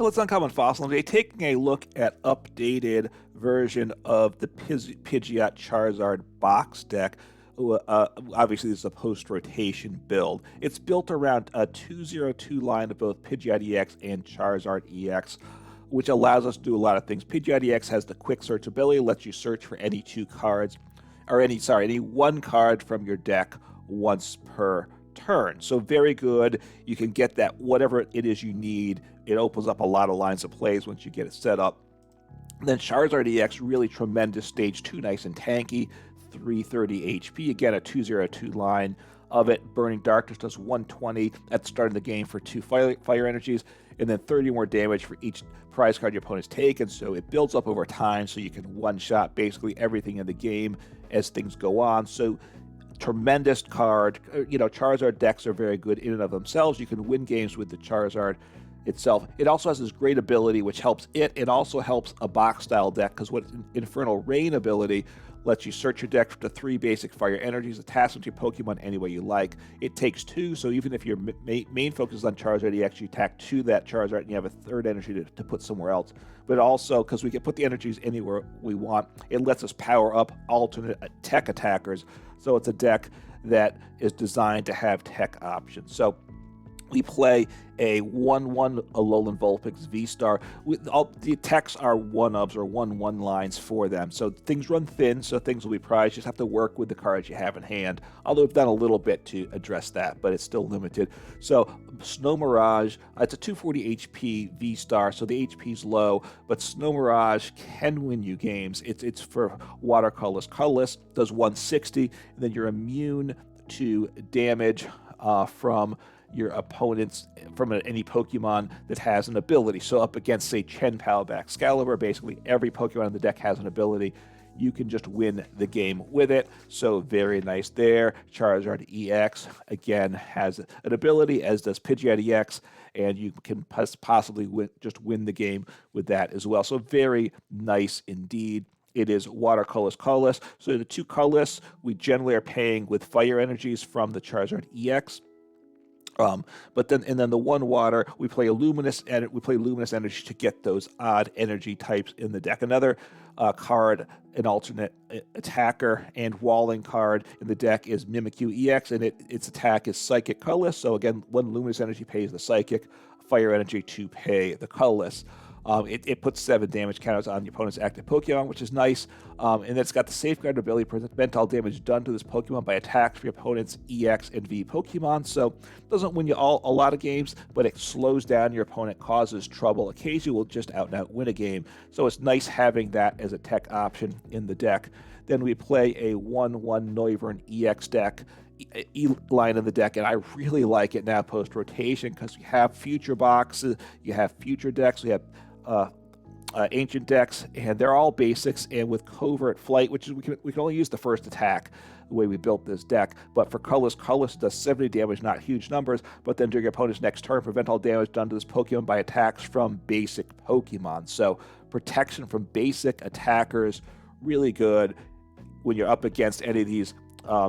Hello, it's Uncommon Fossil. Today, taking a look at updated version of the Pidgeot Charizard box deck. Obviously, this is a post-rotation build. It's built around a 202 line of both Pidgeot EX and Charizard EX, which allows us to do a lot of things. Pidgeot EX has the quick search ability, lets you search for any two cards, or any one card from your deck once per turn. So very good. You can get that whatever it is you need. It opens up a lot of lines of plays once you get it set up. And then Charizard EX, really tremendous stage 2, nice and tanky, 330 HP. Again, a 202 line of it. Burning Darkness does 120 at the start of the game for 2 fire energies, and then 30 more damage for each prize card your opponent's taken. So it builds up over time, so you can one-shot basically everything in the game as things go on. So tremendous card. Charizard decks are very good in and of themselves. You can win games with the Charizard itself. It also has this great ability which helps it. It also helps a box style deck, because what Infernal Rain ability lets you search your deck for 3 basic fire energies, attach them to your Pokemon any way you like. It takes 2, so even if your main focus is on Charizard EX, you attack 2 that Charizard and you have a 3rd energy to put somewhere else. But also, because we can put the energies anywhere we want, it lets us power up alternate tech attackers. So it's a deck that is designed to have tech options. So we play a 1/1 Alolan Vulpix V-Star. All the attacks are 1-ofs or 1/1 lines for them. So things run thin, so things will be prized. You just have to work with the cards you have in hand. Although we've done a little bit to address that, but it's still limited. So Snow Mirage, it's a 240 HP V-Star, so the HP's low, but Snow Mirage can win you games. It's for watercolorless. Colorless does 160, and then you're immune to damage from your opponents, from any Pokemon that has an ability. So up against, say, Chen Pal Excalibur, basically every Pokemon in the deck has an ability. You can just win the game with it. So very nice there. Charizard EX, again, has an ability, as does Pidgeot EX, and you can possibly just win the game with that as well. So very nice indeed. It is watercolorless, colorless. So the 2 colorless, we generally are paying with fire energies from the Charizard EX. But then the 1 water, we play Luminous Energy to get those odd energy types in the deck. Another card, an alternate attacker and walling card in the deck is Mimikyu EX, and its attack is Psychic colorless. So again, 1 Luminous Energy pays the Psychic, fire energy to pay the colorless. It puts 7 damage counters on your opponent's active Pokemon, which is nice. And it's got the Safeguard ability to prevent all damage done to this Pokemon by attacks for your opponent's EX and V Pokemon. So it doesn't win you a lot of games, but it slows down your opponent, causes trouble. Occasionally will just out and out win a game. So it's nice having that as a tech option in the deck. Then we play a 1/1 Noivern EX deck. line in the deck, and I really like it now post-rotation, because you have future boxes, you have future decks, we have ancient decks, and they're all basics, and with Covert Flight, which is we can only use the first attack the way we built this deck, but for Colorless does 70 damage, not huge numbers, but then during your opponent's next turn, prevent all damage done to this Pokemon by attacks from basic Pokemon. So protection from basic attackers, really good when you're up against any of these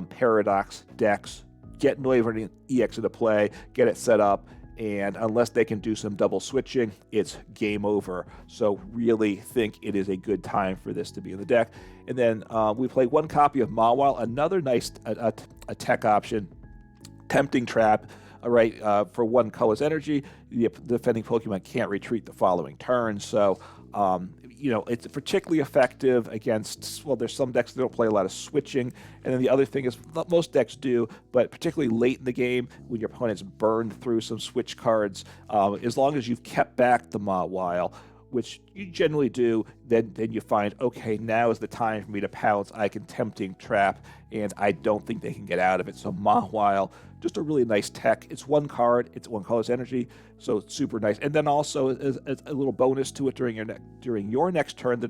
Paradox decks. Get Noivern EX into play, get it set up, and unless they can do some double switching, it's game over. So really think it is a good time for this to be in the deck. And then we play one copy of Mawile, another nice tech option, Tempting Trap. For 1 colorless energy, the defending Pokemon can't retreat the following turn. So, it's particularly effective against, well, there's some decks that don't play a lot of switching. And then the other thing is, most decks do, but particularly late in the game, when your opponent's burned through some switch cards, as long as you've kept back the Mawile, which you generally do, then you find, okay, now is the time for me to pounce. I can Tempting Trap, and I don't think they can get out of it. So Mawile, just a really nice tech. It's 1 card, it's 1 colorless energy, so it's super nice. And then also, as a little bonus to it, during your next turn, the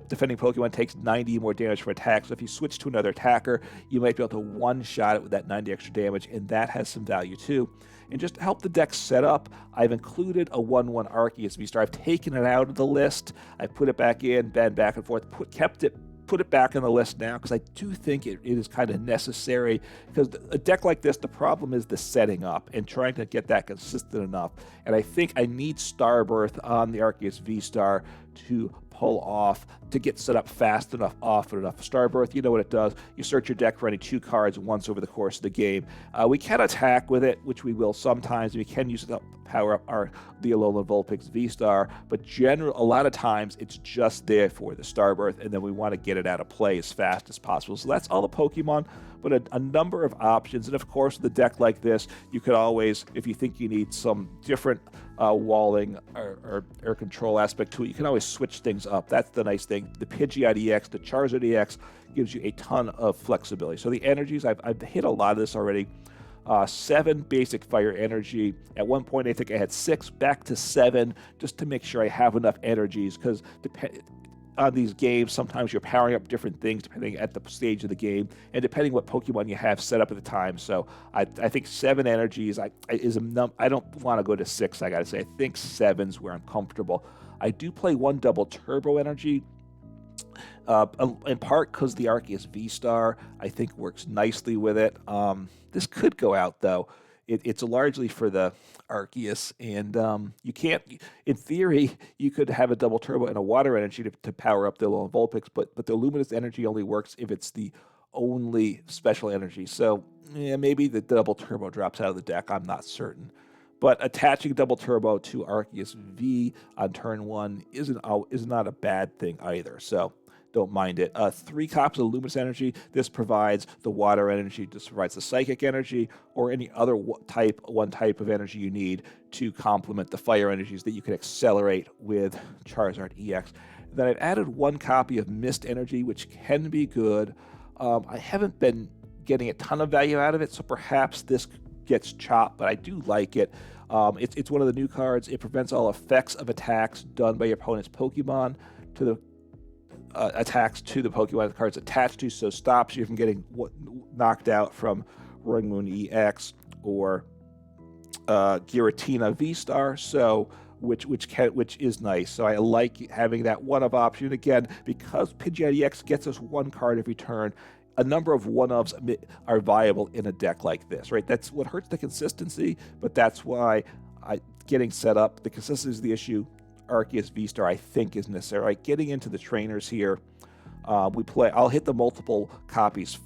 defending Pokemon takes 90 more damage for attack. So if you switch to another attacker, you might be able to one-shot it with that 90 extra damage, and that has some value too. And just to help the deck set up, I've included a 1/1 Arceus VSTAR. I've taken it out of the list. I put it back in, back and forth, kept it put it back on the list now because I do think it is kind of necessary, because a deck like this, the problem is the setting up and trying to get that consistent enough. And I think I need Starbirth on the Arceus V-Star to pull off, to get set up fast enough, often enough. Starbirth, you know what it does. You search your deck for any 2 cards once over the course of the game. We can attack with it, which we will sometimes. We can use it to power up the Alolan Vulpix V-Star, but a lot of times it's just there for the Starbirth, and then we want to get it out of play as fast as possible. So that's all the Pokemon, but a number of options. And of course, with a deck like this, you could always, if you think you need some different walling or control aspect to it, you can always switch things up. That's the nice thing. The Pidgeot EX, the Charizard EX gives you a ton of flexibility. So the energies, I've hit a lot of this already. 7 basic fire energy. At one point, I think I had 6, back to 7, just to make sure I have enough energies, because on these games, sometimes you're powering up different things depending at the stage of the game and depending what Pokemon you have set up at the time. So I think 7 energies is a number. I don't want to go to 6, I gotta say. I think 7's where I'm comfortable. I do play 1 double turbo energy, in part because the Arceus V-Star, I think, works nicely with it. This could go out, though. It's largely for the Arceus, and you can't, in theory, you could have a double turbo and a water energy to power up the Alolan Vulpix, but the Luminous Energy only works if it's the only special energy. So yeah, maybe the double turbo drops out of the deck. I'm not certain. But attaching double turbo to Arceus V on turn 1 is not a bad thing either. So don't mind it. 3 copies of Luminous Energy. This provides the water energy. This provides the psychic energy or any other one type of energy you need to complement the fire energies that you can accelerate with Charizard EX. Then I've added 1 copy of Mist Energy, which can be good. I haven't been getting a ton of value out of it, so perhaps this gets chopped, but I do like it. It's one of the new cards. It prevents all effects of attacks done by your opponent's Pokemon to the attacks to the Pokemon the card's attached to, so stops you from getting knocked out from Roaring Moon EX or Giratina V-Star, so which is nice. So I like having that one-of option. Again, because Pidgeot EX gets us 1 card every turn, a number of one-ofs are viable in a deck like this, right? That's what hurts the consistency, but that's why getting set up, the consistency is the issue. Arceus V-Star, I think, is necessary. Right, getting into the trainers here, I'll hit the multiple copies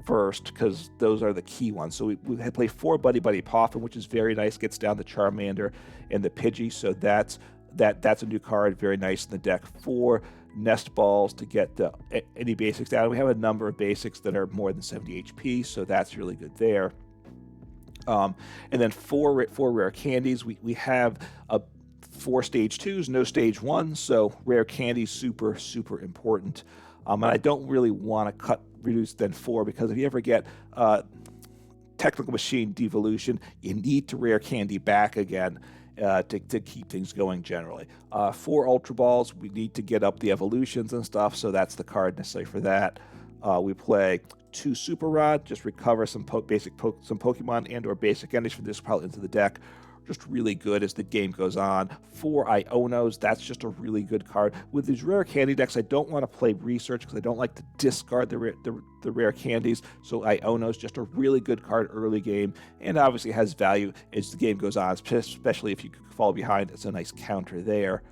first because those are the key ones. So we play 4 Buddy-Buddy Poffin, which is very nice. Gets down the Charmander and the Pidgey, so that's a new card, very nice in the deck. 4 Nest Balls to get any basics down. We have a number of basics that are more than 70 HP, so that's really good there. And then 4 rare candies. We have 4 stage 2s, no stage 1, so rare candy, super important. And I don't really want to reduce then 4, because if you ever get technical machine devolution, you need to rare candy back again to keep things going generally. 4 Ultra Balls, we need to get up the evolutions and stuff, so that's the card necessary for that. We play 2 Super Rod, just recover some Pokemon and or basic energies from this pile into the deck. Just really good as the game goes on. 4 Ionos, that's just a really good card. With these rare candy decks, I don't want to play research because I don't like to discard the rare candies. So Iono's just a really good card early game, and obviously has value as the game goes on, especially if you fall behind. It's a nice counter there.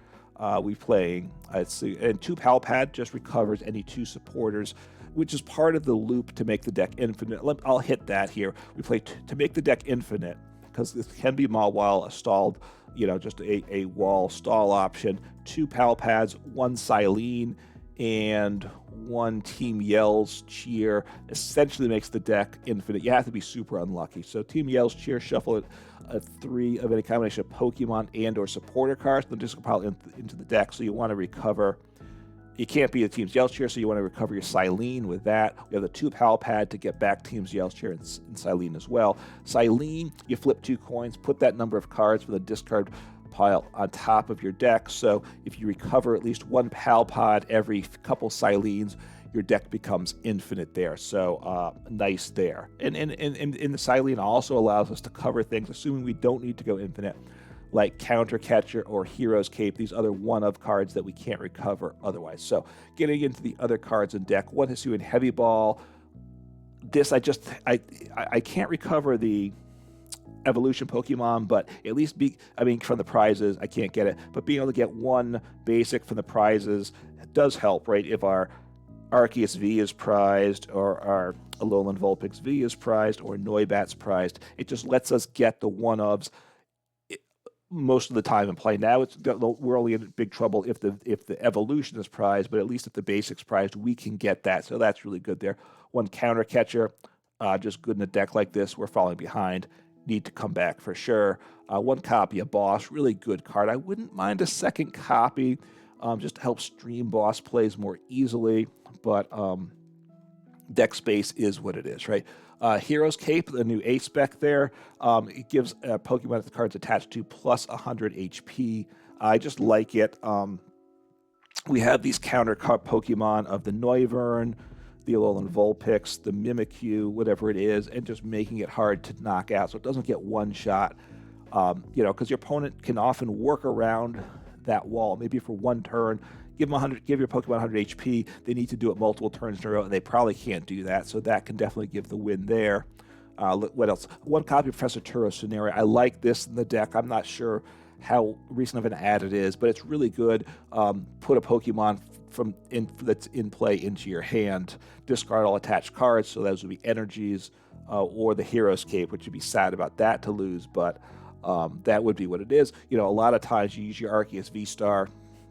We playing, and 2 Pal Pad just recovers any 2 supporters, which is part of the loop to make the deck infinite. I'll hit that here. We play to make the deck infinite, because this can be Mawile, a stalled, just a wall stall option. 2 Pal Pads, 1 Cyllene, and 1 Team Yell's Cheer essentially makes the deck infinite. You have to be super unlucky. So Team Yell's Cheer, shuffle it 3 of any combination of Pokemon and or supporter cards, then just compile into the deck. So you want to recover. You can't be the Team's Yell's Chair, so you want to recover your Cyllene with that. We have the 2 Pal Pad to get back Team's Yell's Chair and Cyllene as well. Cyllene, you flip 2 coins, put that number of cards from the discard pile on top of your deck. So if you recover at least 1 Pal Pod every couple Cylenes, your deck becomes infinite there. So nice there. And the Cyllene also allows us to cover things, assuming we don't need to go infinite. like Counter Catcher or Hero's Cape, these other one-of cards that we can't recover otherwise. So getting into the other cards in deck, one Hisuian Heavy Ball. This I can't recover the evolution Pokemon, but at least from the prizes, I can't get it. But being able to get one basic from the prizes does help, right? If our Arceus V is prized, or our Alolan Vulpix V is prized, or Noibat's prized, it just lets us get the one-ofs most of the time in play. Now we're only in big trouble if the evolution is prized, but at least if the basic's prized, we can get that. So that's really good there. One Counter Catcher, just good in a deck like this. We're falling behind. Need to come back for sure. One copy of Boss, really good card. I wouldn't mind a second copy, just to help stream Boss plays more easily. But deck space is what it is, right? Hero's Cape, the new A spec there, it gives Pokemon that the card's attached to plus 100 HP. I just like it. We have these counter Pokemon of the Noivern, the Alolan Vulpix, the Mimikyu, whatever it is, and just making it hard to knock out so it doesn't get one shot. Because your opponent can often work around that wall, maybe for one turn. Give your Pokemon 100 HP. They need to do it multiple turns in a row, and they probably can't do that. So that can definitely give the win there. What else? One copy of Professor Turo scenario. I like this in the deck. I'm not sure how recent of an ad it is, but it's really good. Put a Pokemon that's in play into your hand. Discard all attached cards. So those would be energies, or the Hero's Cape, which would be sad about that to lose, but that would be what it is. A lot of times you use your Arceus V-Star.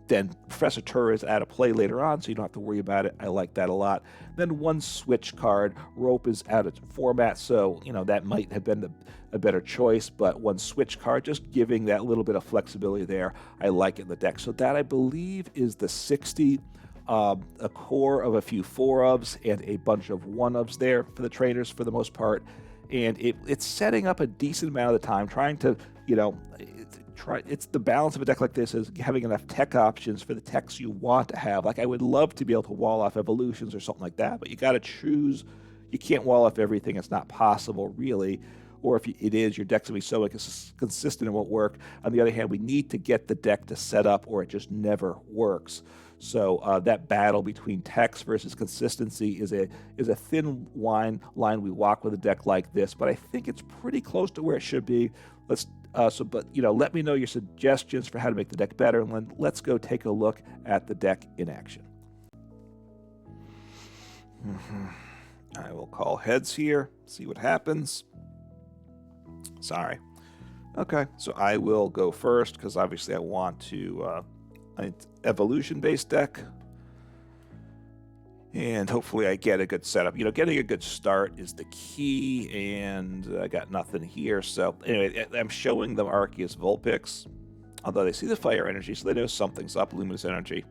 Then Professor Turo is out of play later on, so you don't have to worry about it. I like that a lot. Then one switch card. Rope is out of format, so that might have been a better choice, but one switch card, just giving that little bit of flexibility there. I like it in the deck. So that, I believe, is the 60, a core of a few 4-ofs and a bunch of 1-ofs there for the trainers for the most part. And it's setting up a decent amount of the time, trying to, it's the balance of a deck like this is having enough tech options for the techs you want to have. Like, I would love to be able to wall off evolutions or something like that, but you got to choose. You can't wall off everything. It's not possible, really. Or if it is, your deck's going to be so consistent it won't work. On the other hand, we need to get the deck to set up or it just never works. So that battle between techs versus consistency is a thin line we walk with a deck like this, but I think it's pretty close to where it should be. Let me know your suggestions for how to make the deck better, and then let's go take a look at the deck in action. I will call heads here, see what happens. Sorry. Okay, so I will go first because obviously I want to an evolution-based deck. And hopefully I get a good setup. Getting a good start is the key, and I got nothing here. So anyway, I'm showing them Arceus Vulpix, although they see the fire energy, so they know something's up. Luminous Energy.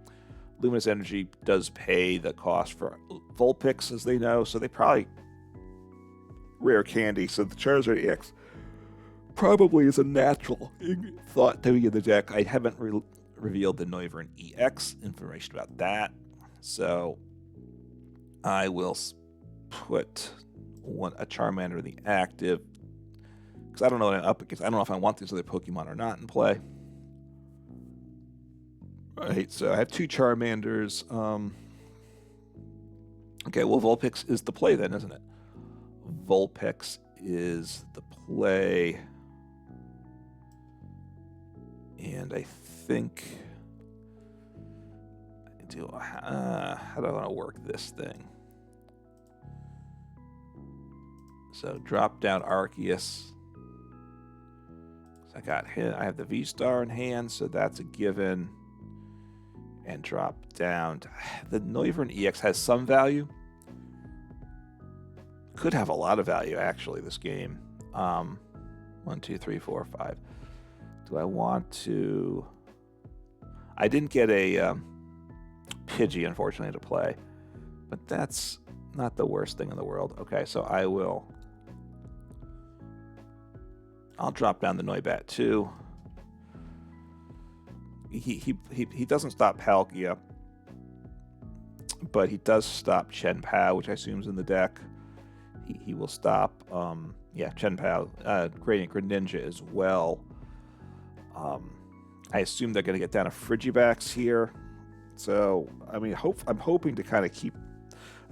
Luminous Energy does pay the cost for Vulpix, as they know, so they probably Rare Candy. So the Charizard EX probably is a natural thought to be in the deck. I haven't revealed the Noivern EX information about that, so I will put a Charmander in the active, because I don't know what I'm up against. I don't know if I want these other Pokemon or not in play. Right, so I have two Charmanders. Okay, well, Vulpix is the play then, isn't it? Vulpix is the play. And I think... how do I want to work this thing? So drop down Arceus. So I have the V-Star in hand, so that's a given. And drop down. The Noivern EX has some value. Could have a lot of value, actually, this game. 1, 2, 3, 4, 5. Do I want to... I didn't get a Pidgey, unfortunately, to play. But that's not the worst thing in the world. Okay, so I'll drop down the Noibat too. He doesn't stop Palkia, but he does stop Chen-Pao, which I assume is in the deck. He will stop, Chen-Pao, Gradient Greninja as well. I assume they're going to get down to Frigibax here. So, I mean, I'm hoping to kind of keep...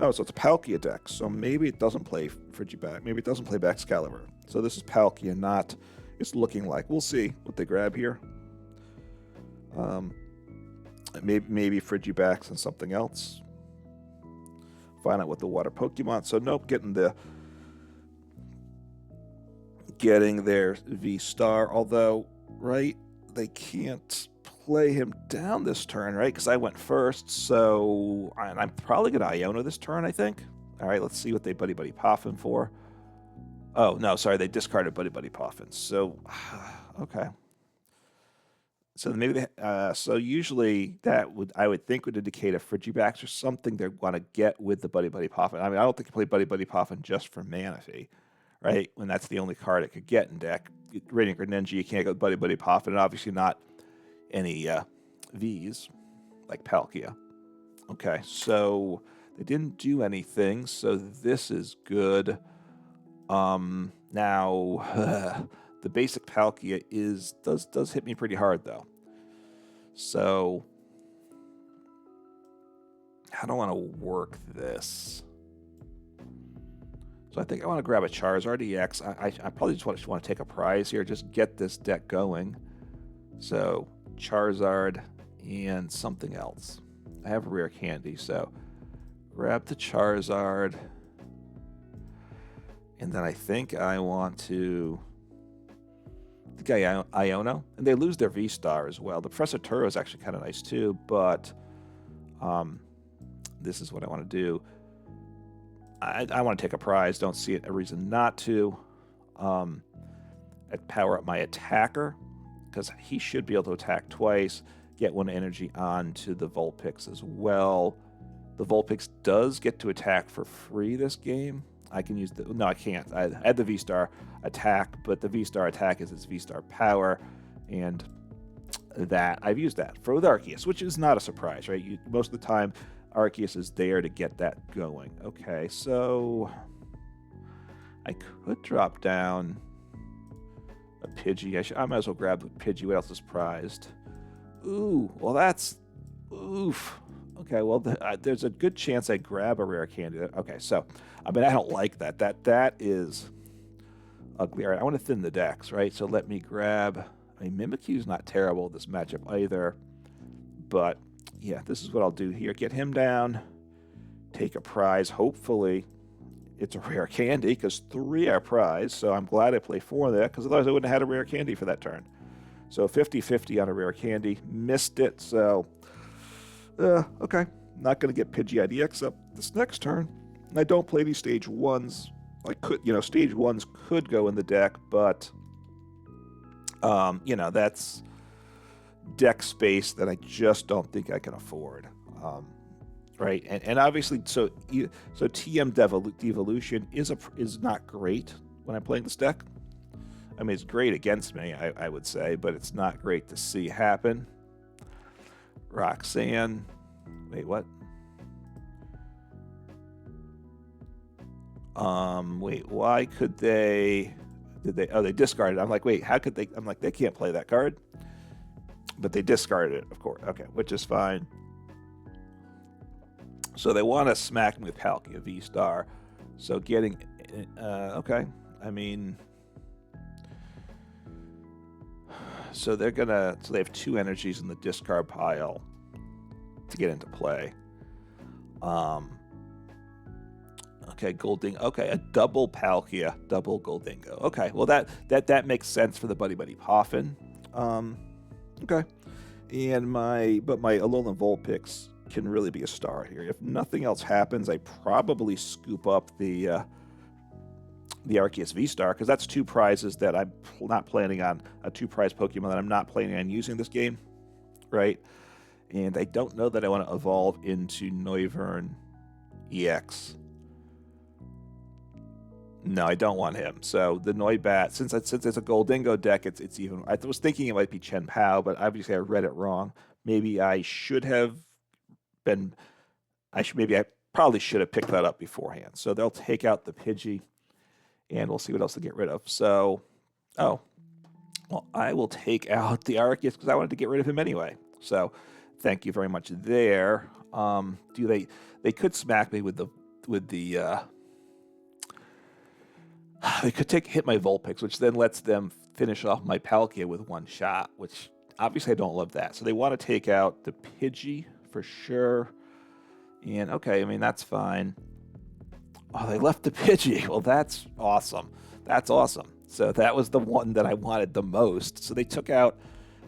Oh, so it's a Palkia deck. So maybe it doesn't play Frigibax. Maybe it doesn't play Baxcalibur. So this is Palkia, not... It's looking like. We'll see what they grab here. Maybe Frigibax and something else. Find out what the water Pokemon. So nope, getting their V-Star. Although, right, they can't play him down this turn, right? Because I went first, so I'm probably going to Iono this turn, I think. All right, let's see what they Buddy-Buddy Poffin for. Oh, no, sorry, they discarded Buddy-Buddy Poffin. So, okay. So maybe they, so usually that I would think would indicate a Frigibax or something they want to get with the Buddy-Buddy Poffin. I mean, I don't think you play Buddy-Buddy Poffin just for Manaphy, right? When that's the only card it could get in deck. Radiant Greninja, you can't go with Buddy-Buddy Poffin, and obviously not any Vs like Palkia. Okay, so they didn't do anything, so this is good. Now the basic Palkia does hit me pretty hard though. So how do I want to work this? So I think I want to grab a Charizard EX. I probably just want to take a prize here, just get this deck going. So Charizard and something else. I have a Rare Candy, so grab the Charizard. And then I think I want to... I think Iono. And they lose their V-Star as well. The Professor Turo is actually kind of nice too, but this is what I want to do. I want to take a prize. Don't see a reason not to. I'd power up my attacker, because he should be able to attack twice, get one energy onto the Vulpix as well. The Vulpix does get to attack for free this game. I can use the... No, I can't. I had the V-Star attack, but the V-Star attack is its V-Star power, and that I've used that for with Arceus, which is not a surprise, right? Most of the time, Arceus is there to get that going. Okay, so I could drop down a Pidgey. I might as well grab the Pidgey. What else is prized? Ooh, well that's... Oof. Okay, well, there's a good chance I grab a Rare Candy. Okay, so, I mean, I don't like that. That is ugly. All right, I want to thin the decks, right? So let me grab... I mean, Mimikyu's not terrible this matchup either. But, yeah, this is what I'll do here. Get him down. Take a prize. Hopefully, it's a Rare Candy, because 3 are prize. So I'm glad I play 4 there, because otherwise I wouldn't have had a Rare Candy for that turn. So 50-50 on a Rare Candy. Missed it, so... okay, not going to get Pidgey IDX up this next turn. I don't play any stage 1s. I could, stage 1s could go in the deck, but, that's deck space that I just don't think I can afford. Right, and obviously, so TM Devolution is not great when I'm playing this deck. I mean, it's great against me, I would say, but it's not great to see happen. Roxanne. Wait, what? Wait, why could they... they discarded it. I'm like, wait, how could they... I'm like, they can't play that card. But they discarded it, of course. Okay, which is fine. So they want to smack me with Palkia V-Star. So getting... okay, I mean... So they're gonna... So they have 2 energies in the discard pile to get into play. Okay, Goldingo. Okay, a double Palkia, double Goldingo. Okay, well that makes sense for the Buddy-Buddy Poffin. Okay, and my Alolan Vulpix can really be a star here. If nothing else happens, I probably scoop up the Arceus V-Star, because that's 2 prizes that I'm not planning on, a 2-prize Pokemon that I'm not planning on using this game, right? And I don't know that I want to evolve into Noivern EX. No, I don't want him. So the Noibat, since it's a Goldingo deck, it's even... I was thinking it might be Chen Pao, but obviously I read it wrong. Maybe I should have been... I probably should have picked that up beforehand. So they'll take out the Pidgey, and we'll see what else to get rid of. So, Well, I will take out the Arceus because I wanted to get rid of him anyway. So, thank you very much there. They could smack me with the they could hit my Vulpix, which then lets them finish off my Palkia with one shot, which obviously I don't love that. So they want to take out the Pidgey for sure. And okay, I mean, that's fine. Oh, they left the Pidgey. Well, that's awesome. That's awesome. So that was the one that I wanted the most. So they took out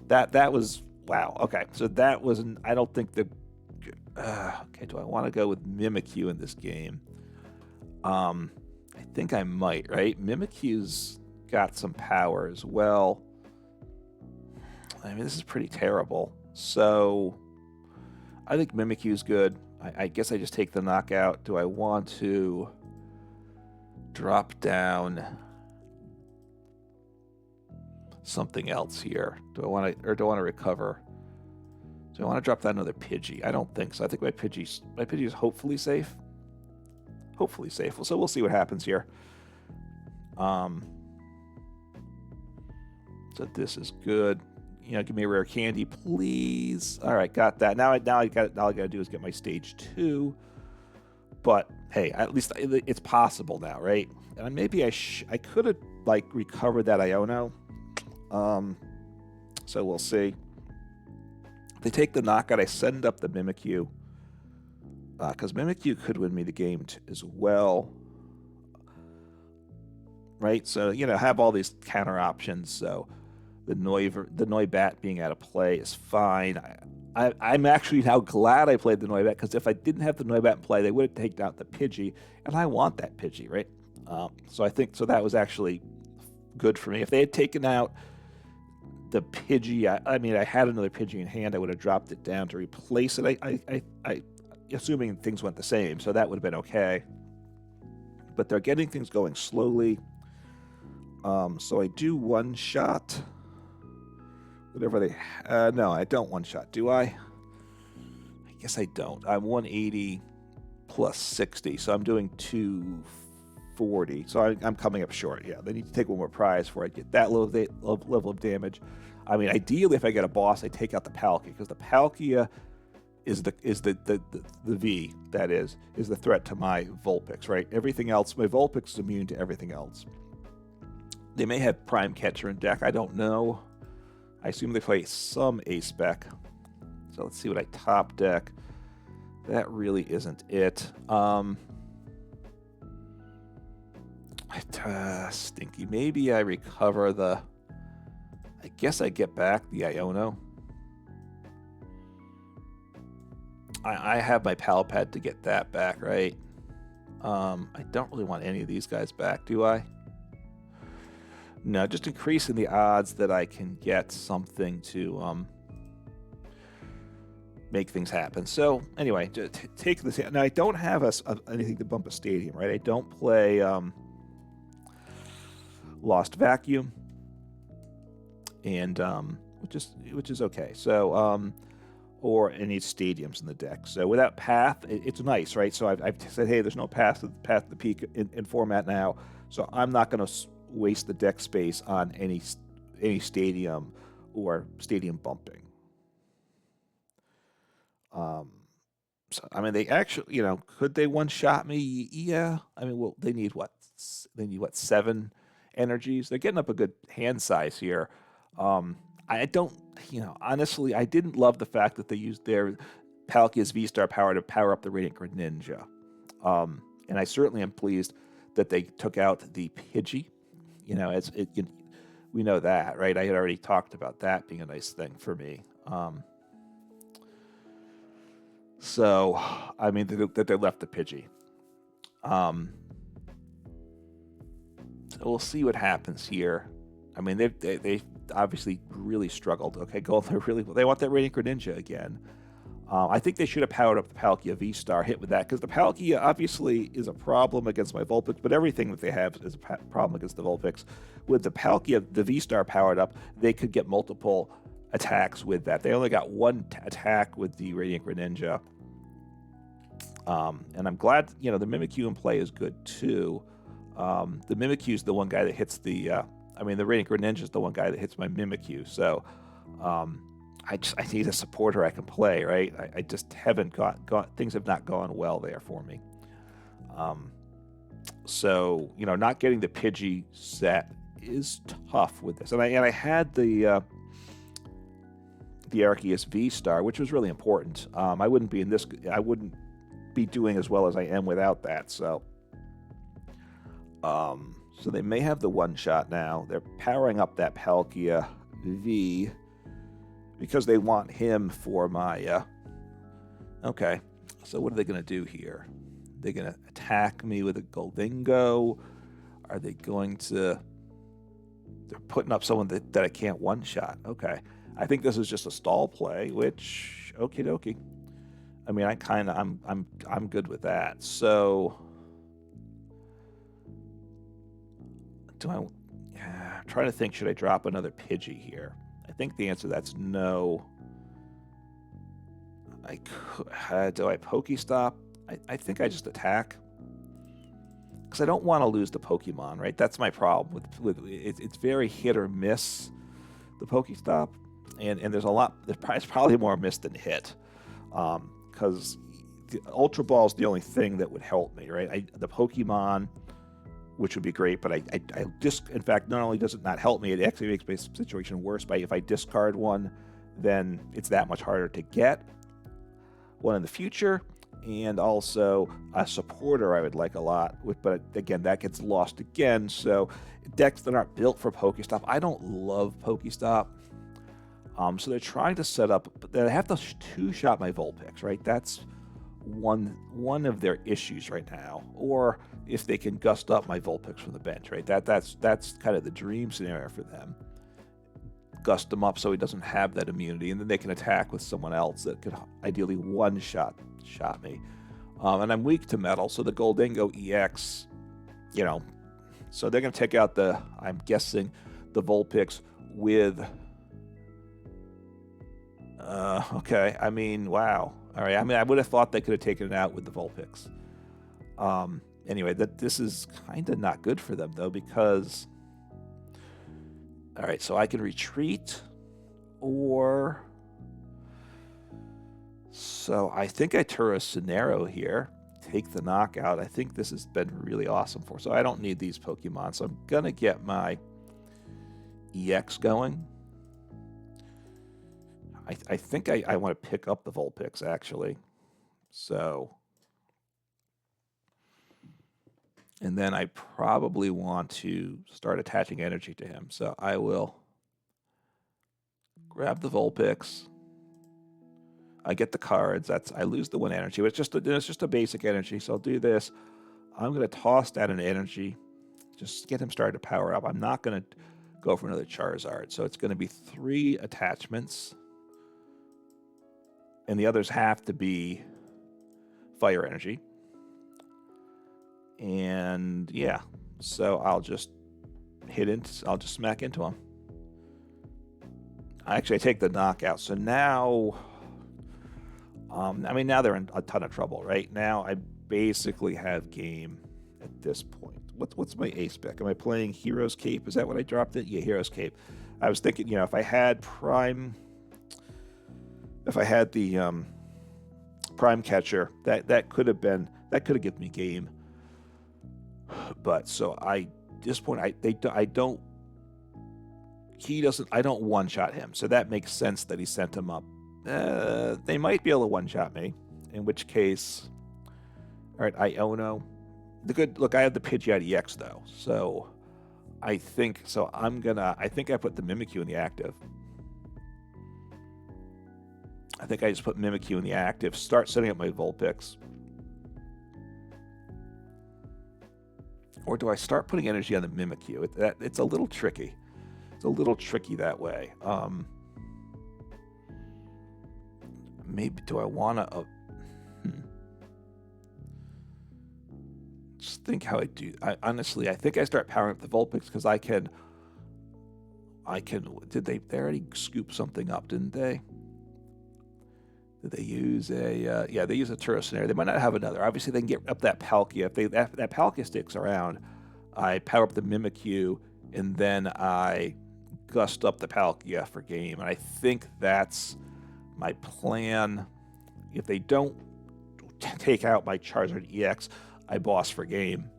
that was, wow. Okay, so that wasn't, I don't think the, okay, do I want to go with Mimikyu in this game? I think I might, right? Mimikyu's got some power as well. I mean, this is pretty terrible. So I think Mimikyu's good. I guess I just take the knockout. Do I want to drop down something else here? Do I want to, or do I want to recover? Do I want to drop down another Pidgey? I don't think so. I think my Pidgey is hopefully safe. Hopefully safe. So we'll see what happens here. So this is good. You know, give me a rare candy, please. All right, got that. Now I gotta do is get my stage 2. But hey, at least it's possible now, right? And maybe I could have like recovered that Iono. So we'll see. If they take the knockout, I send up the Mimikyu. Because Mimikyu could win me the game as well. Right? So, you know, have all these counter options. So the Noibat being out of play is fine. I'm actually now glad I played the Noibat, because if I didn't have the Noibat in play, they would have taken out the Pidgey, and I want that Pidgey, right? So I think that was actually good for me. If they had taken out the Pidgey, I mean, I had another Pidgey in hand, I would have dropped it down to replace it. I assuming things went the same, so that would have been okay. But they're getting things going slowly. So I do one shot. Whatever they... no, I don't one shot, do I? I guess I don't. I'm 180 plus 60, so I'm doing 240. So I'm coming up short, yeah. They need to take one more prize before I get that level of damage. I mean, ideally, if I get a boss, I take out the Palkia, because the Palkia is the V, that is the threat to my Vulpix, right? Everything else, my Vulpix is immune to everything else. They may have Prime Catcher in deck, I don't know. I assume they play some A-Spec. So let's see what I top deck. That really isn't it. Stinky. Maybe I recover the... I guess I get back the Iono. I have my Pal Pad to get that back, right? I don't really want any of these guys back, do I? No, just increasing the odds that I can get something to make things happen. So anyway, take this. Now I don't have anything to bump a stadium, right? I don't play Lost Vacuum, and which is okay. So or any stadiums in the deck. So without Path, it's nice, right? So I've said, hey, there's no Path to the Peak in format now, so I'm not going to waste the deck space on any stadium or stadium bumping. So I mean, they actually, you know, could they one-shot me? Yeah. I mean, well, they need what? They need what? 7 energies. They're getting up a good hand size here. I don't, you know, honestly, I didn't love the fact that they used their Palkia's V-Star power to power up the Radiant Greninja. And I certainly am pleased that they took out the Pidgey. You know, we know that, right? I had already talked about that being a nice thing for me. So, I mean, that they left the Pidgey. So we'll see what happens here. I mean, they obviously really struggled. Okay, they want that Radiant Greninja again. I think they should have powered up the Palkia V-Star, hit with that, because the Palkia obviously is a problem against my Vulpix, but everything that they have is a problem against the Vulpix. With the Palkia, the V-Star powered up, they could get multiple attacks with that. They only got one attack with the Radiant Greninja. And I'm glad, you know, the Mimikyu in play is good too. The Mimikyu is the one guy that hits the I mean, the Radiant Greninja is the one guy that hits my Mimikyu, so I need a supporter I can play, right? I just haven't got things have not gone well there for me. So, you know, not getting the Pidgey set is tough with this. And I had the Arceus VSTAR, which was really important. I wouldn't be doing as well as I am without that. So, so they may have the one shot now. They're powering up that Palkia V because they want him for my. Okay, so what are they going to do here? They're going to attack me with a Goldingo. Are they going to? They're putting up someone that I can't one shot. Okay, I think this is just a stall play, which okie dokie. I mean, I'm good with that. So, I'm trying to think, should I drop another Pidgey here? I think the answer to that's no. Do I Pokestop? I think I just attack. Because I don't want to lose the Pokemon, right? That's my problem with it's very hit or miss, the Pokestop. And there's a lot, there's probably more miss than hit. Because the Ultra Ball is the only thing that would help me, right? The Pokemon, which would be great, but in fact, not only does it not help me, it actually makes my situation worse. If I discard one, then it's that much harder to get one in the future. And also a supporter I would like a lot, but again, that gets lost again. So decks that aren't built for Pokestop, I don't love Pokestop. So they're trying to set up, but they have to two-shot my Vulpix, right? That's one of their issues right now. Or if they can gust up my Vulpix from the bench, right? That's kind of the dream scenario for them. Gust him up so he doesn't have that immunity, and then they can attack with someone else that could ideally one-shot me. And I'm weak to metal, so the Goldingo EX, you know, so they're going to take out I'm guessing, the Vulpix with... okay, I mean, wow. All right, I mean, I would have thought they could have taken it out with the Vulpix. Anyway, this is kind of not good for them, though, because... All right, so I can retreat, or... So I think I Turo Scenario here, take the knockout. I think this has been really awesome for. So I don't need these Pokemon, so I'm going to get my EX going. I think I want to pick up the Vulpix, actually. So... And then I probably want to start attaching energy to him. So I will grab the Vulpix. I get the cards. I lose the one energy. But it's just a basic energy. So I'll do this. I'm going to toss that an energy. Just get him started to power up. I'm not going to go for another Charizard. So it's going to be 3 attachments. And the others have to be fire energy. And yeah, so I'll just smack into him. Actually, I take the knockout. So now, I mean, now they're in a ton of trouble, right? Now I basically have game at this point. What's my ace pick? Am I playing Hero's Cape? Is that what I dropped it? Yeah, Hero's Cape. I was thinking, you know, if I had the Prime Catcher, that could have given me game. But so at this point, I don't one-shot him. So that makes sense that he sent him up. They might be able to one-shot me, in which case, all right, Iono. I have the Pidgeot EX though. So I think I put the Mimikyu in the active. I think I just put Mimikyu in the active, start setting up my Vulpix. Or do I start putting energy on the Mimikyu? It's a little tricky. It's a little tricky that way. Maybe do I want to... Just think how I do. Honestly, I think I start powering up the Vulpix because I can... Did they already scoop something up, didn't they? Did they use a... yeah, they use a Turo Scenario. They might not have another. Obviously, they can get up that Palkia. If that Palkia sticks around, I power up the Mimikyu, and then I gust up the Palkia for game. And I think that's my plan. If they don't take out my Charizard EX, I boss for game.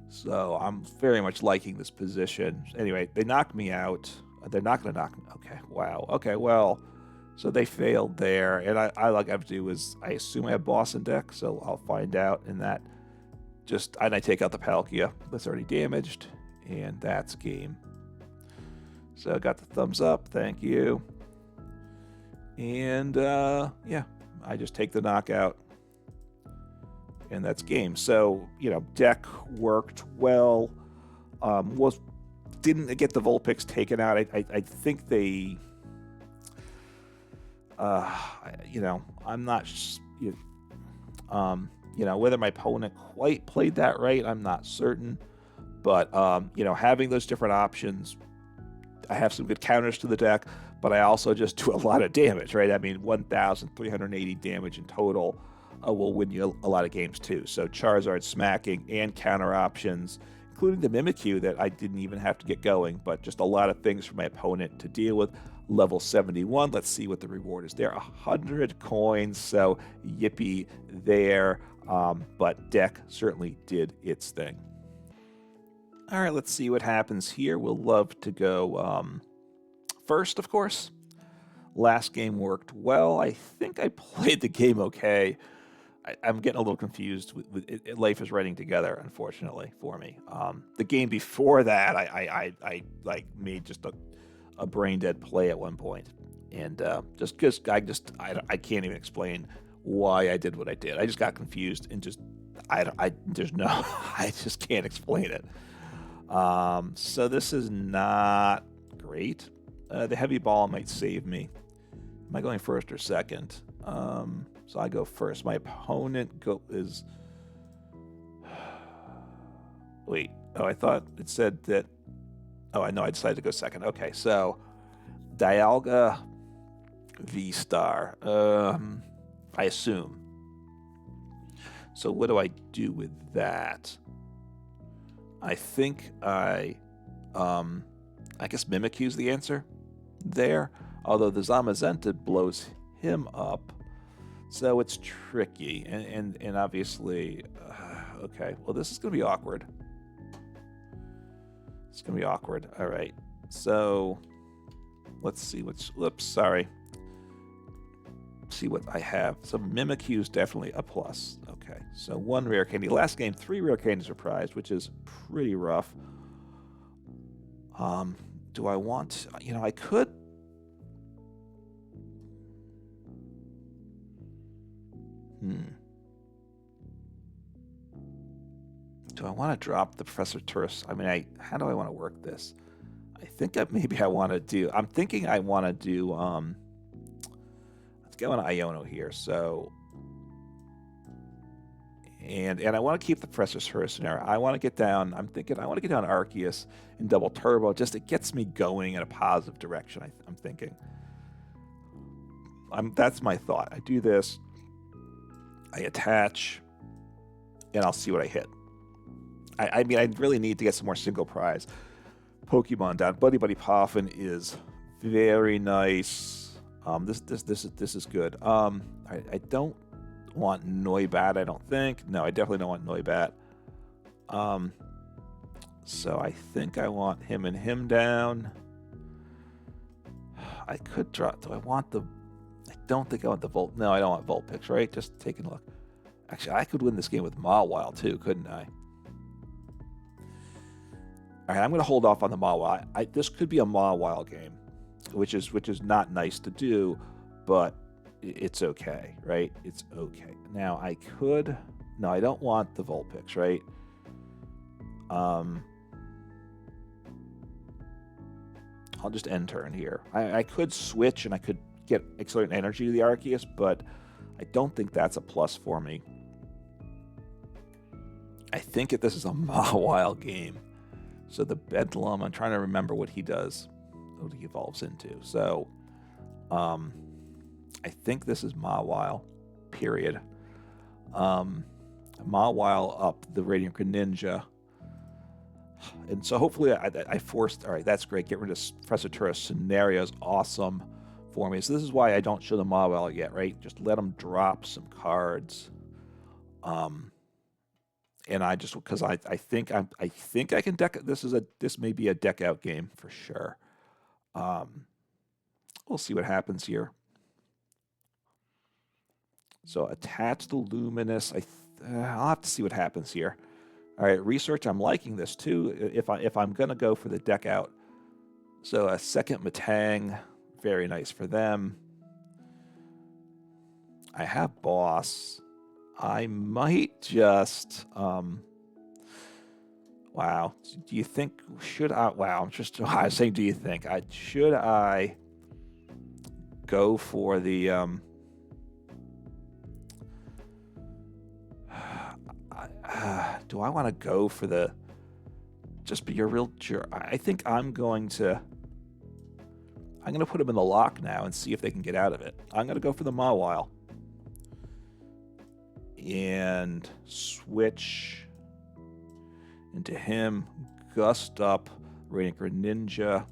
So I'm very much liking this position. Anyway, they knocked me out. They're not going to knock me. Okay, wow. Okay, well, so they failed there. And I like I have to do is, I assume I have boss in deck, so I'll find out in that. And I take out the Palkia that's already damaged, and that's game. So I got the thumbs up, thank you. And yeah, I just take the knockout, and that's game. So, you know, deck worked well. Didn't get the Vulpix taken out. I think they, you know, I'm not, you know, whether my opponent quite played that right, I'm not certain. But, you know, having those different options, I have some good counters to the deck, but I also just do a lot of damage, right? I mean, 1,380 damage in total will win you a lot of games too. So Charizard smacking and counter options, including the Mimikyu that I didn't even have to get going, but just a lot of things for my opponent to deal with. Level 71, let's see what the reward is there. 100 coins, so yippee there. But deck certainly did its thing. All right, let's see what happens here. We'll love to go first, of course. Last game worked well. I think I played the game okay. I'm getting a little confused. Life is running together, unfortunately, for me. The game before that, I like made just a brain dead play at one point, and just because I can't even explain why I did what I did. I just got confused and just there's no I just can't explain it. So this is not great. The heavy ball might save me. Am I going first or second? So I go first. My opponent is. Wait. Oh, I thought it said that. Oh, I know. I decided to go second. Okay, so Dialga VSTAR. I assume. So what do I do with that? I think I guess Mimikyu's the answer there. Although the Zamazenta blows him up. So it's tricky, and obviously, okay, well, this is going to be awkward. It's going to be awkward. All right, so let's see sorry. See what I have. So Mimikyu is definitely a plus. Okay, so 1 rare candy. Last game, 3 rare candies were prized, which is pretty rough. Do I want, you know, I could. Do I want to drop the Professor Turris? I mean, how do I want to work this? I think maybe I want to do. I'm thinking I want to do. Let's go on Iono here. So, and I want to keep the Professor Turris in there. I want to get down. I'm thinking I want to get down Arceus in double turbo. Just it gets me going in a positive direction. I'm thinking. That's my thought. I do this. I attach, and I'll see what I hit. I mean, I really need to get some more single prize Pokemon down. Buddy-Buddy Poffin is very nice. This is good. I don't want Noibat. I don't think. No, I definitely don't want Noibat. So I think I want him and him down. I could drop. Do I want the? I don't think I want the Volt. No, I don't want Vulpix. Right? Just taking a look. Actually, I could win this game with Mawile too, couldn't I? All right, I'm going to hold off on the Mawile. This could be a Mawile game, which is not nice to do, but it's okay, right? It's okay. Now I could. No, I don't want the Vulpix, right? I'll just end turn here. I could switch and I could get Accelerate Energy to the Arceus, but I don't think that's a plus for me. I think if this is a Mawile game. So the Bedlam, I'm trying to remember what he does, what he evolves into. So I think this is Mawile, period. Mawile up the Radiant Greninja. And so hopefully I forced, all right, that's great. Get rid of Professor Turo's scenarios. Awesome for me. So this is why I don't show the Mawile yet, right? Just let them drop some cards. And I just, because I think I can deck, this may be a deck out game for sure. We'll see what happens here. So attach the Luminous. I'll have to see what happens here. All right, research. I'm liking this too. If I'm gonna go for the deck out, so a second Matang, very nice for them. I have Boss. I might just. Wow. Do you think should I? Wow. I was saying, do you think should I go for the? Do I want to go for the just be a real jerk? I think I'm going to put them in the lock now and see if they can get out of it. I'm going to go for the Mawile and switch into him, Gust Up, Radiant Greninja.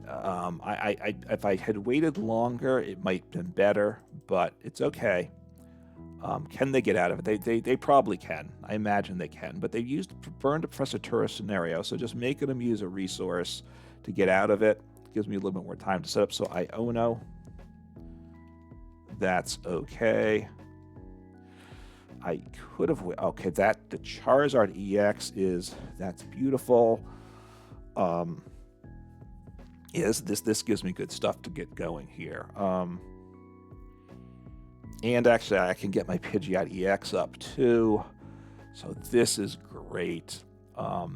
If I had waited longer, it might have been better, but it's okay. Can they get out of it? They probably can. I imagine they can. But they used burned Professor Turo scenario, so just making them use a resource to get out of it gives me a little bit more time to set up. So Iono. That's okay. I could have. Okay, the Charizard EX that's beautiful. Yes, this gives me good stuff to get going here. And actually, I can get my Pidgeot EX up too. So this is great. So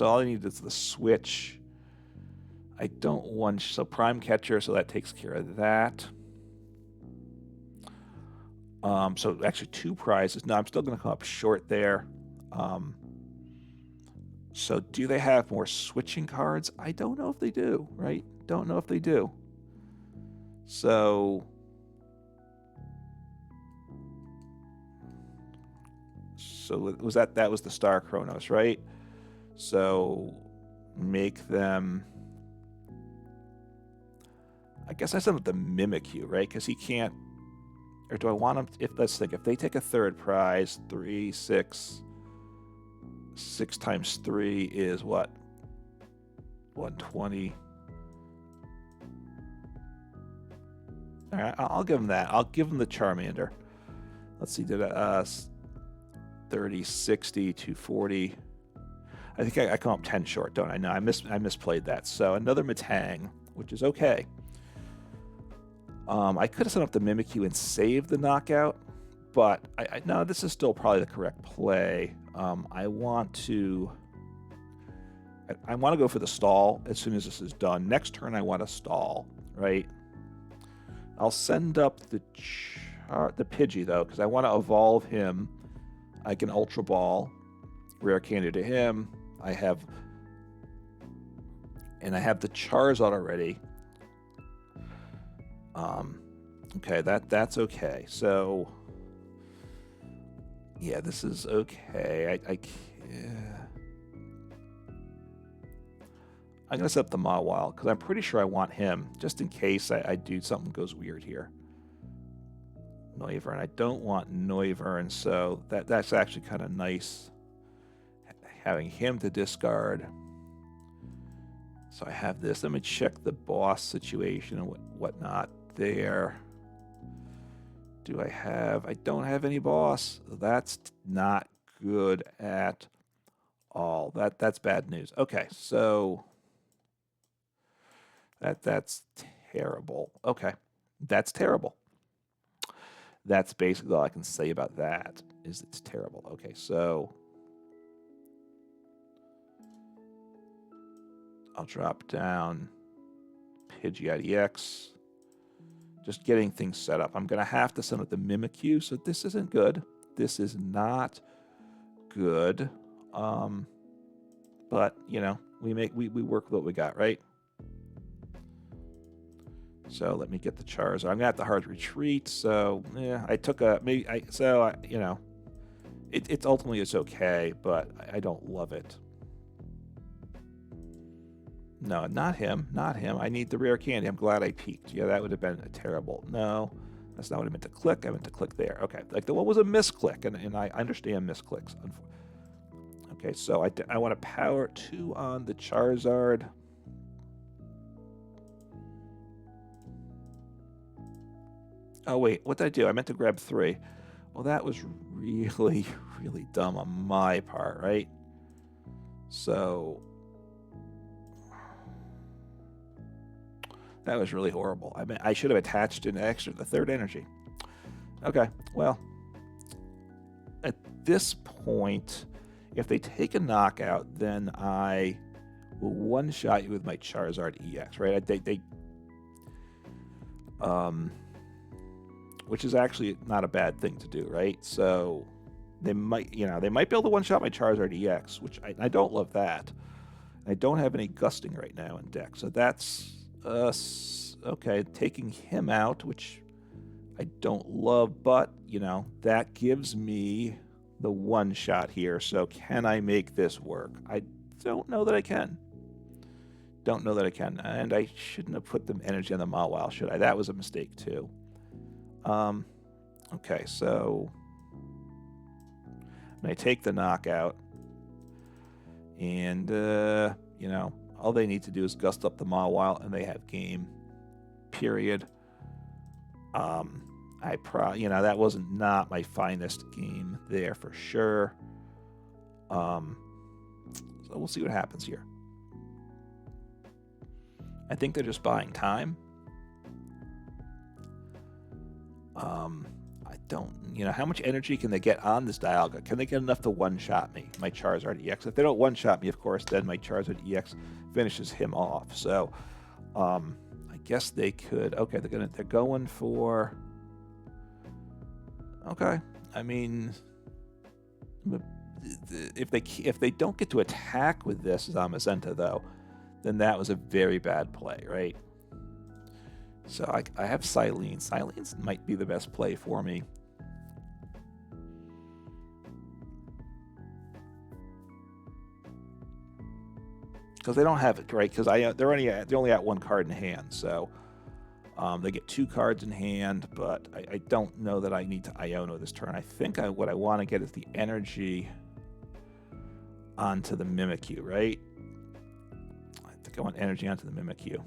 all I need is the switch. I don't want, so Prime Catcher, so that takes care of that. So actually 2 prizes. No, I'm still going to come up short there. So do they have more switching cards? I don't know if they do, right? Don't know if they do. So was that was the Star Chronos, right? So make them, I guess I send with the Mimikyu, right? Because he can't, or do I want him, let's think, if they take a third prize, 3, 6 times 3 is what? 120. All right, I'll give him that. I'll give him the Charmander. Let's see, did I, 30, 60, 240. I think I come up 10 short, don't I? No, I misplayed that. So another Matang, which is okay. I could have set up the Mimikyu and saved the knockout, but no, this is still probably the correct play. I want to go for the stall as soon as this is done. Next turn, I want to stall, right? I'll send up the Pidgey though, because I want to evolve him. I can Ultra Ball, Rare Candy to him. I have the Charizard already. Okay, that's okay. So yeah, this is okay. I'm gonna set up the Mawile because I'm pretty sure I want him just in case I do something goes weird here. Noivern. I don't want Noivern, so that's actually kind of nice having him to discard. So I have this. Let me check the boss situation and whatnot there. Do I have? I don't have any boss. That's not good at all. That's bad news. Okay, so that's terrible. Okay, that's terrible. That's basically all I can say about that, is it's terrible. Okay, so I'll drop down Pidgeot EX. Just getting things set up. I'm going to have to send out the Mimikyu, so this isn't good. This is not good. But, you know, we work with what we got, right? So let me get the Charizard. I'm gonna have to hard retreat. So yeah, I took a you know, It's ultimately it's okay, but I don't love it. No, not him. Not him. I need the rare candy. I'm glad I peeked. Yeah, that would have been a terrible. No, that's not what I meant to click. I meant to click there. Okay, like the one was a misclick, and I understand misclicks. Okay, so I want to power 2 on the Charizard. Oh, wait, what did I do? I meant to grab 3. Well, that was really, really dumb on my part, right? So that was really horrible. I mean, I should have attached an extra, the 3rd energy. Okay, well, at this point, if they take a knockout, then I will one-shot you with my Charizard EX, right? Which is actually not a bad thing to do, right? So they might, be able to one-shot my Charizard EX, which I don't love that. I don't have any gusting right now in deck, so that's okay. Taking him out, which I don't love, but that gives me the one-shot here. So can I make this work? I don't know that I can. Don't know that I can, and I shouldn't have put the energy on the Mawile, should I? That was a mistake too. Okay, so I take the knockout, and all they need to do is gust up the Mawile, and they have game. Period. That wasn't not my finest game there for sure. So we'll see what happens here. I think they're just buying time. I don't, how much energy can they get on this Dialga? Can they get enough to one-shot me, my Charizard EX? If they don't one-shot me, of course, then my Charizard EX finishes him off. So, I guess they could. Okay, they're going for. Okay, I mean, if they don't get to attack with this Zamazenta though, then that was a very bad play, right? So I have Cyllene. Cyllene might be the best play for me. Because they don't have it, right? Because they're only at 1 card in hand, so they get 2 cards in hand. But I don't know that I need to Iono this turn. I think what I want to get is the energy onto the Mimikyu, right? I think I want energy onto the Mimikyu.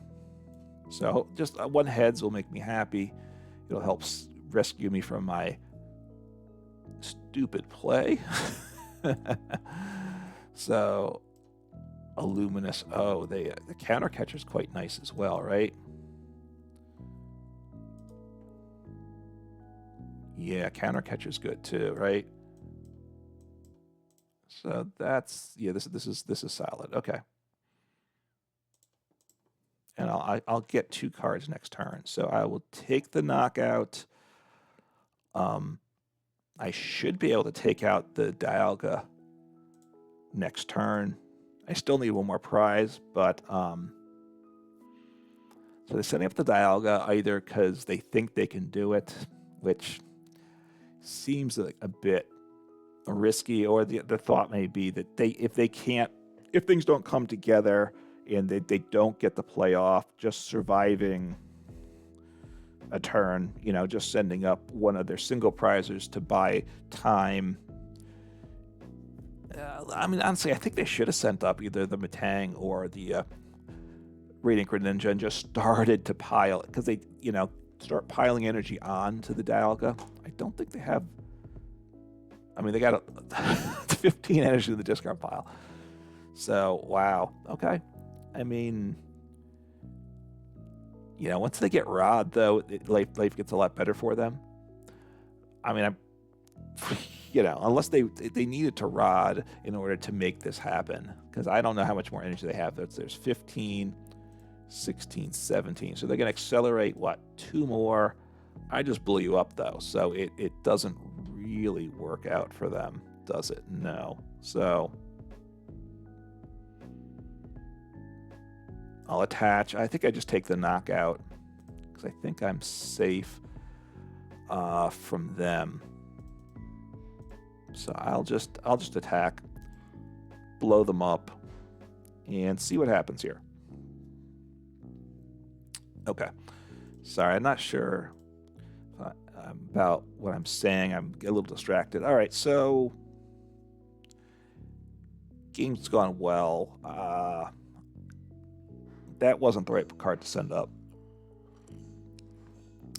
So just 1 heads will make me happy. It'll help rescue me from my stupid play. So a Luminous. Oh, the counter catcher is quite nice as well, right? Yeah, counter catcher is good too, right? So that's this is solid. Okay. And I'll get 2 cards next turn. So I will take the knockout. I should be able to take out the Dialga next turn. I still need 1 more prize, but so they're setting up the Dialga either because they think they can do it, which seems like a bit risky, or the thought may be that if things don't come together and they don't get the play off, just surviving a turn, just sending up one of their single prizers to buy time. I mean, honestly, I think they should have sent up either the Metang or the Radiant Greninja and just started to pile, because they, start piling energy on to the Dialga. I don't think they have. I mean, they got 15 energy in the discard pile. So, wow. Okay. I mean, once they get Rod, though, life gets a lot better for them. I mean, unless they needed to Rod in order to make this happen, because I don't know how much more energy they have. There's 15, 16, 17. So they're going to accelerate, 2 more? I just blew you up, though. So it doesn't really work out for them, does it? No. So I'll attach. I think I just take the knockout because I think I'm safe from them. So I'll just attack, blow them up, and see what happens here. Okay. Sorry, I'm not sure about what I'm saying. I'm a little distracted. All right, so game's gone well. That wasn't the right card to send up.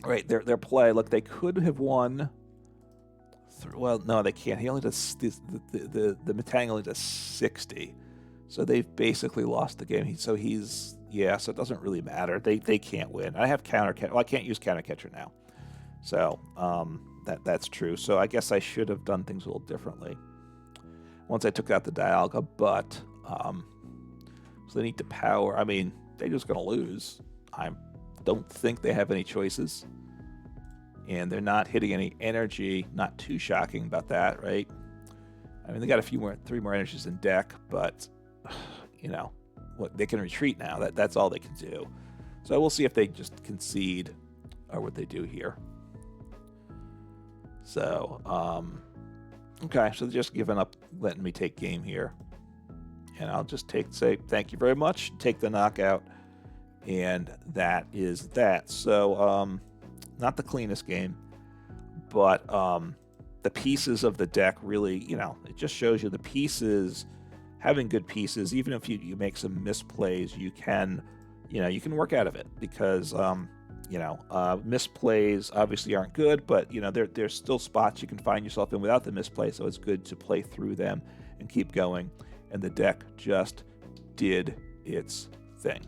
All right, their play. Look, they could have won. Well, no, they can't. He only does the Metang only does 60, so they've basically lost the game. So he's so it doesn't really matter. They can't win. I have well, I can't use counter catcher now, so that's true. So I guess I should have done things a little differently once I took out the Dialga. But so they need to power. I mean, they're just gonna lose. I don't think they have any choices. And they're not hitting any energy. Not too shocking about that, right? I mean, they got 3 more energies in deck, but you know, what they can retreat now. That's all they can do. So we'll see if they just concede or what they do here. So, okay, so they're just giving up, letting me take game here, and I'll just say thank you very much, take the knockout, and that is that. So, not the cleanest game, but the pieces of the deck really, you know, it just shows you the pieces, having good pieces, even if you make some misplays, you can work out of it, because, misplays obviously aren't good, but, you know, there's still spots you can find yourself in without the misplay, so it's good to play through them and keep going, and the deck just did its thing.